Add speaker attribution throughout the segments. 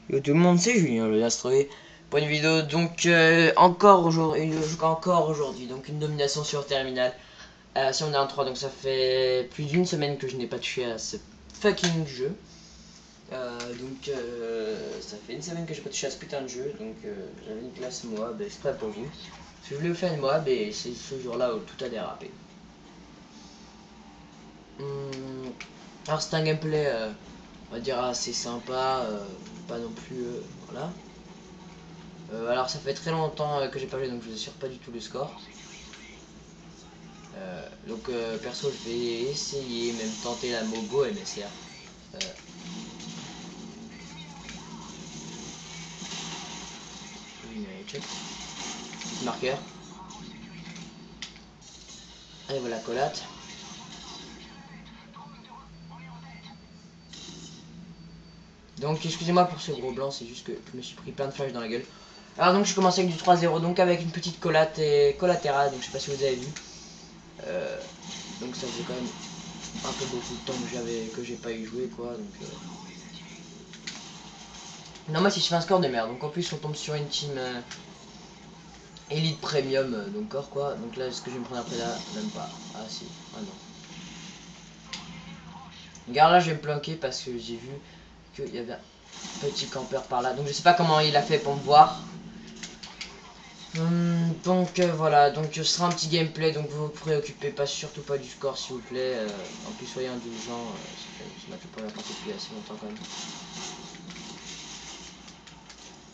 Speaker 1: Yo tout le monde, c'est Julien le Astroé pour une vidéo donc encore aujourd'hui donc une domination sur Terminal si on est en 3 donc ça fait plus d'une semaine que je n'ai pas touché à ce fucking jeu ça fait une semaine que j'ai pas touché à ce putain de jeu donc j'avais une classe Moab exprès pour vous parce que je voulais vous faire une Moab et c'est ce jour là où tout a dérapé. Alors c'est un gameplay on va dire assez sympa, pas non plus voilà. Alors ça fait très longtemps que j'ai pas joué donc je ne assure pas du tout le score. Perso je vais essayer, même tenter la Mobo MSR. Oui mais check. Petit marqueur. Et voilà collate. Donc excusez-moi pour ce gros blanc, c'est juste que je me suis pris plein de flash dans la gueule. Alors donc je commence avec du 3-0, donc avec une petite collate et collatérale, donc je sais pas si vous avez vu. Donc ça faisait quand même un peu beaucoup de temps que j'ai pas eu joué quoi. Non moi si je fais un score de merde, donc en plus on tombe sur une team Elite Premium, donc corps quoi. Donc là est-ce que je vais me prendre après là? Même pas. Ah si, ah non. Regarde là je vais me planquer parce que j'ai vu qu'il y avait un petit campeur par là. Donc je sais pas comment il a fait pour me voir. Voilà, donc ce sera un petit gameplay, donc vous vous préoccupez pas, surtout pas du score s'il vous plaît. En plus soyez indulgents, ça m'a fait pas la partie depuis assez longtemps quand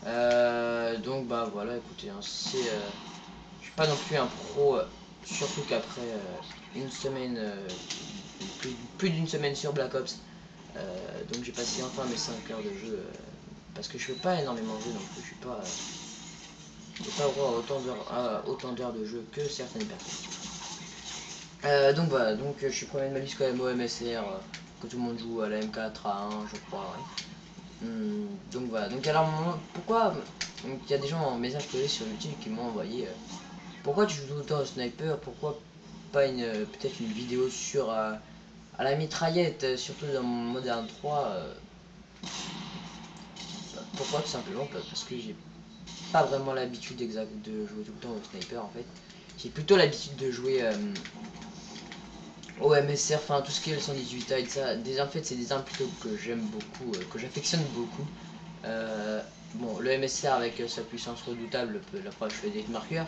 Speaker 1: même. Donc bah voilà, écoutez, hein, je suis pas non plus un pro, surtout qu'après une semaine, plus d'une semaine sur Black Ops, donc j'ai passé enfin mes 5 heures de jeu, parce que je fais pas énormément jouer, donc je suis pas, droit à autant d'heures de jeu que certaines personnes. Donc voilà, donc je suis premier de ma liste quand même au MSR, que tout le monde joue à la M4A1 je crois, ouais. Donc voilà, donc alors pourquoi, donc il y a des gens en message privé sur YouTube qui m'ont envoyé pourquoi tu joues tout le temps au sniper, pourquoi pas peut-être une vidéo sur à la mitraillette, surtout dans mon Modern 3, pourquoi tout simplement parce que j'ai pas vraiment l'habitude exacte de jouer tout le temps au sniper en fait, j'ai plutôt l'habitude de jouer au MSR, enfin tout ce qui est le 118A et ça, en fait c'est des armes plutôt que j'aime beaucoup, que j'affectionne beaucoup. Bon, le MSR avec sa puissance redoutable, la preuve je fais des marqueurs,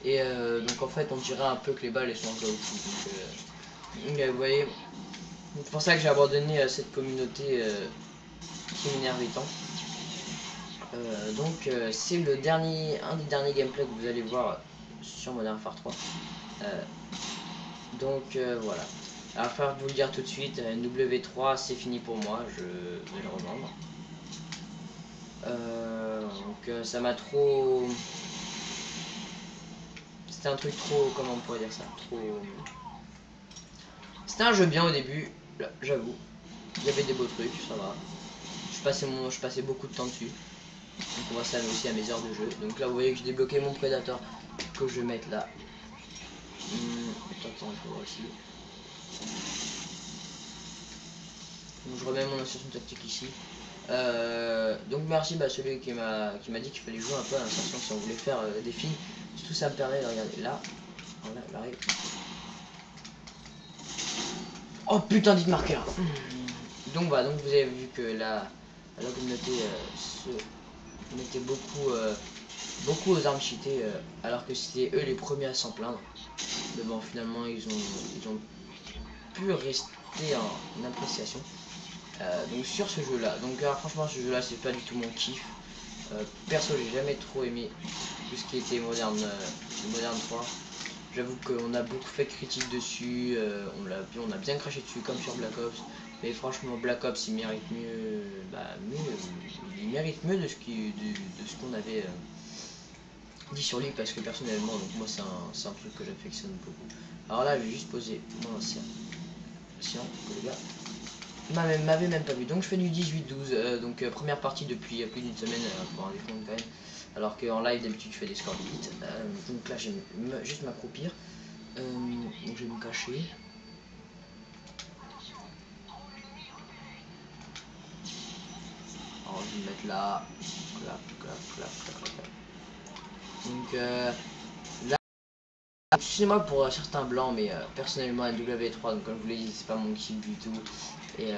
Speaker 1: et donc en fait on dirait un peu que les balles elles sont en caoutchouc, donc vous voyez, c'est pour ça que j'ai abandonné cette communauté qui m'énerve tant. C'est un des derniers gameplays que vous allez voir sur Modern Warfare 3. Voilà. Alors je vais vous le dire tout de suite, W3 c'est fini pour moi, je vais le revendre. Ça m'a trop... C'était un truc trop... Comment on pourrait dire ça? C'était un jeu bien au début, j'avoue. Il y avait des beaux trucs, ça va. Je passais beaucoup de temps dessus. Donc on va s'amuser aussi à mes heures de jeu. Donc là vous voyez que j'ai débloqué mon prédateur que je vais mettre là. Attends, il faut voir ici. Donc je remets mon insertion tactique ici. Donc merci celui qui m'a dit qu'il fallait jouer un peu à l'insertion si on voulait faire des films. Tout ça me permet de regarder là. Voilà, j'arrive. Oh putain dit marqueur. Donc voilà, donc vous avez vu que la communauté se mettait beaucoup aux armes cheatées alors que c'était eux les premiers à s'en plaindre. Mais bon finalement ils ont pu rester en appréciation. Donc sur ce jeu là, donc alors, franchement ce jeu là c'est pas du tout mon kiff. Perso j'ai jamais trop aimé tout ce qui était moderne 3. J'avoue qu'on a beaucoup fait de critiques dessus, on a bien craché dessus comme sur Black Ops. Mais franchement Black Ops il mérite mieux, il mérite mieux de ce qu'on avait dit sur lui parce que personnellement donc moi c'est un truc que j'affectionne beaucoup. Alors là je vais juste poser mon ancien que le gars m'avait même pas vu. Donc je fais du 18-12, première partie depuis plus d'une semaine pour un défendre quand même. Alors qu'en live d'habitude je fais des scores d'élite. Donc là je vais juste m'accroupir. Donc je vais me cacher. Alors je vais le mettre là. Clap, clap, clap, clap, clap, clap. Donc là, excusez-moi pour certains blancs, mais personnellement NW3, donc comme je vous l'ai dit, c'est pas mon kiff du tout. Et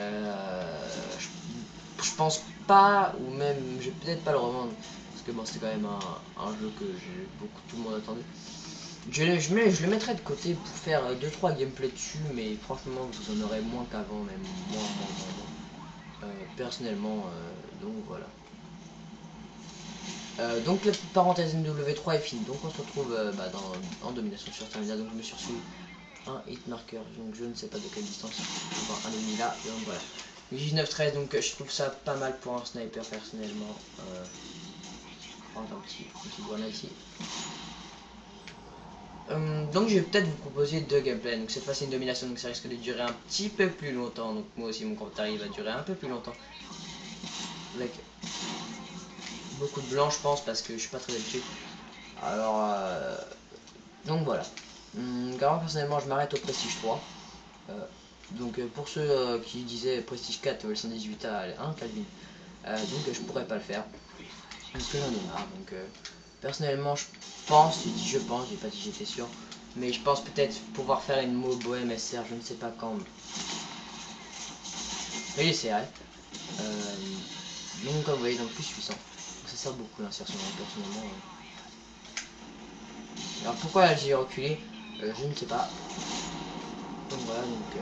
Speaker 1: je pense pas, ou même je vais peut-être pas le revendre, parce que bon, c'était quand même un jeu que tout le monde attendait. Je le mettrai de côté pour faire 2-3 gameplays dessus, mais franchement vous en aurez moins qu'avant, même moins. Personnellement, donc voilà. Donc la petite parenthèse NW3 est finie, donc on se retrouve en domination sur Terminal. Donc je me suis reçu un hit marker, donc je ne sais pas de quelle distance, un ennemi là, donc voilà. 19-13, donc je trouve ça pas mal pour un sniper personnellement. Prendre un petit grenade ici. Donc je vais peut-être vous proposer 2 gameplays. Donc cette fois c'est une domination, donc ça risque de durer un petit peu plus longtemps. Donc moi aussi mon commentaire il va durer un peu plus longtemps. Avec beaucoup de blanc je pense parce que je suis pas très habitué. Alors donc voilà. Car personnellement je m'arrête au Prestige 3. Donc pour ceux qui disaient Prestige 4 le 118A 1 Calvin, donc je pourrais pas le faire. Parce que j'en ai marre. Donc personnellement je pense, j'ai pas dit j'étais sûr. Mais je pense peut-être pouvoir faire une Mobo MSR, je ne sais pas quand. Mais j'essaierai. Donc comme vous voyez, donc plus 800. Ça sert beaucoup l'insertion personnellement. Alors pourquoi j'ai reculé, je ne sais pas. Donc voilà, donc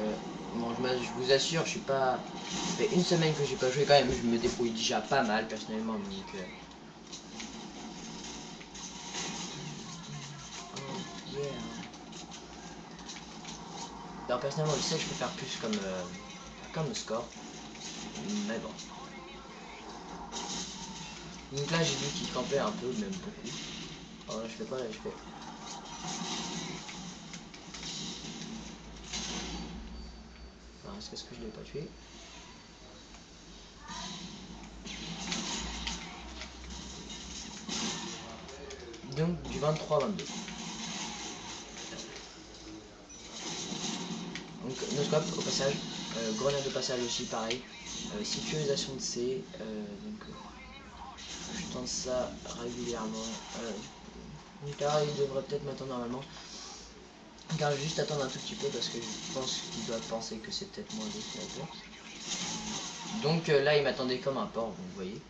Speaker 1: bon, je vous assure, je suis pas. Ça fait une semaine que j'ai pas joué quand même, je me débrouille déjà pas mal personnellement. Donc oh yeah. Alors personnellement, je sais que je peux faire plus comme le score, mais bon. Donc là, j'ai vu qu'il campait un peu, même beaucoup. Alors là, je fais quoi là, je fais. Alors, est-ce que je l'ai pas tué? Donc du 23-22. Donc noscope au passage, grenade de passage aussi pareil, sécurisation de C, je tente ça régulièrement. Donc là il devrait peut-être m'attendre normalement. Car je vais juste attendre un tout petit peu parce que je pense qu'il doit penser que c'est peut-être moi des snipers. Donc là il m'attendait comme un porc, vous voyez.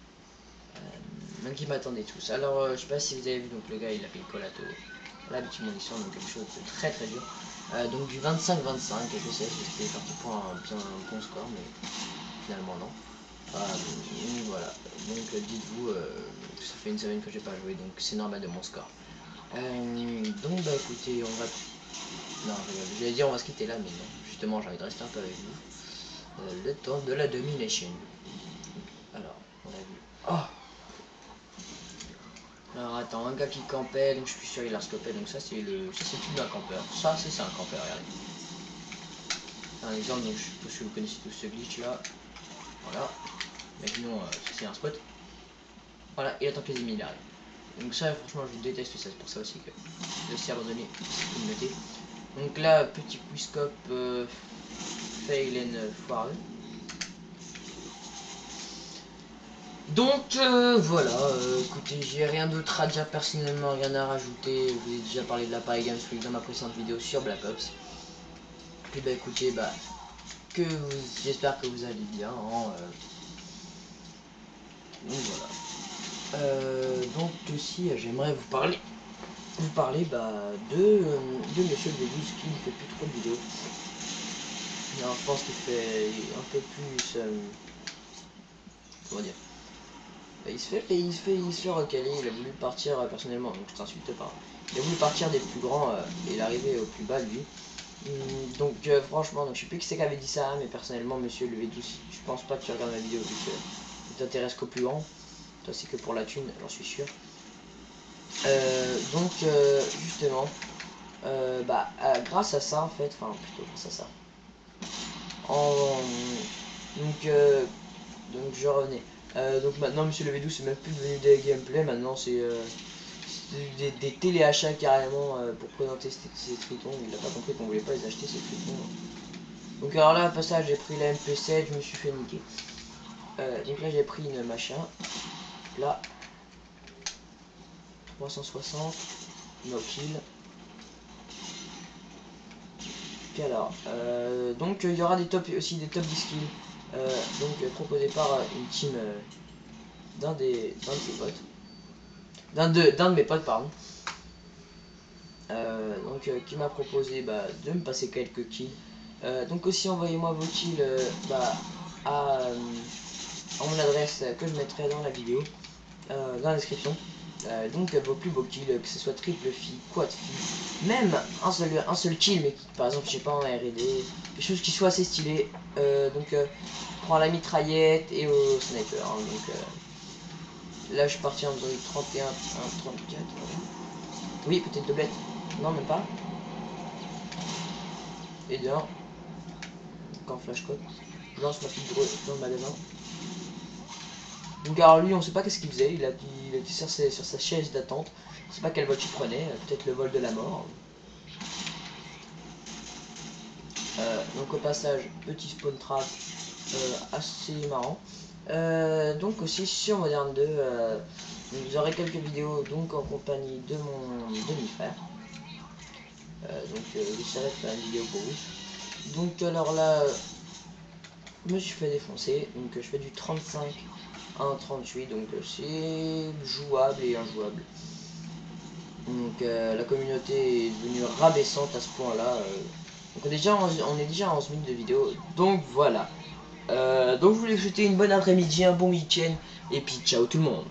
Speaker 1: Donc il m'attendait tous. Alors je sais pas si vous avez vu, donc le gars il a fait le collato. La petite munition, donc quelque chose de très très dur. Donc du 25-25, et je sais, j'étais parti pour un bon score, mais finalement non. Voilà, donc dites-vous, ça fait une semaine que j'ai pas joué, donc c'est normal de mon score. Donc bah écoutez, on va... Non, j'allais dire on va se quitter là, mais non. Justement, j'ai envie de rester un peu avec vous. Le temps de la domination. Alors, on a vu... Oh! Alors attends, un gars qui campait, donc je suis sûr il a scopé, donc ça c'est plus un campeur. Ça c'est un campeur, regardez. C'est un exemple, donc je suppose que vous connaissez tous ce glitch là. Voilà. Imaginons c'est un spot. Voilà, il attend que les ennemis arrivent. Donc ça franchement je déteste ça, c'est pour ça aussi que je laisse abandonner cette communauté. Donc là, petit quickscope fail and foireux. Donc voilà, écoutez, j'ai rien d'autre à dire personnellement, rien à rajouter. Je vous ai déjà parlé de la Paris Games Week dans ma précédente vidéo sur Black Ops. Et bah écoutez, j'espère que vous allez bien. Donc voilà. Donc aussi, j'aimerais vous parler de Monsieur le Végus qui ne fait plus trop de vidéos. Alors je pense qu'il fait un peu plus comment dire, il se fait recaler. Il a voulu partir personnellement, donc je t'insulte pas, il a voulu partir des plus grands et l'arriver au plus bas lui. Donc franchement, donc je sais plus qui c'est qui avait dit ça, mais personnellement Monsieur le V12, je pense pas que tu regardes ma vidéo vu que tu t'intéresses qu'au plus grand. Toi c'est que pour la thune, j'en suis sûr. Donc justement grâce à ça en fait, enfin plutôt grâce à ça, donc je revenais. Donc maintenant Monsieur le V12 c'est même plus devenu des gameplays, maintenant c'est des téléachats carrément pour présenter ces tritons. Il a pas compris qu'on voulait pas les acheter ces tritons. Donc alors là, au passage, j'ai pris la MP7, je me suis fait niquer. Donc là j'ai pris une machin. Là 360 no kill. Puis alors donc il y aura des top aussi des top 10 kills donc proposés par une team d'un de ses potes, d'un de mes potes pardon, donc qui m'a proposé de me passer quelques kills. Donc aussi envoyez-moi vos kills à mon adresse que je mettrai dans la vidéo, dans la description. Donc vos plus beaux kills, que ce soit triple fille, quad fille, même un seul kill, mais qui, par exemple je sais pas en R&D, quelque chose qui soit assez stylé. Donc prends la mitraillette et au sniper, hein, donc là je suis parti en faisant du 31, 34, oui peut-être doublette, non même pas, et de 1, quand flash code, je lance ma petite drone dans le magasin. Donc alors lui on sait pas qu'est-ce qu'il faisait, il était sur sa chaise d'attente, je sais pas quel vol il prenait, peut-être le vol de la mort. Donc au passage, petit spawn trap assez marrant. Donc aussi sur Modern 2, vous aurez quelques vidéos donc en compagnie de mon demi-frère. Donc j'essaierai de faire une vidéo pour vous. Donc alors là, je me suis fait défoncer, donc je fais du 35 à un 38, donc c'est jouable et injouable. Donc la communauté est devenue rabaissante à ce point là. Donc on est déjà à 11 minutes de vidéo, donc voilà. Donc je voulais vous souhaiter une bonne après-midi, un bon week-end, et puis ciao tout le monde.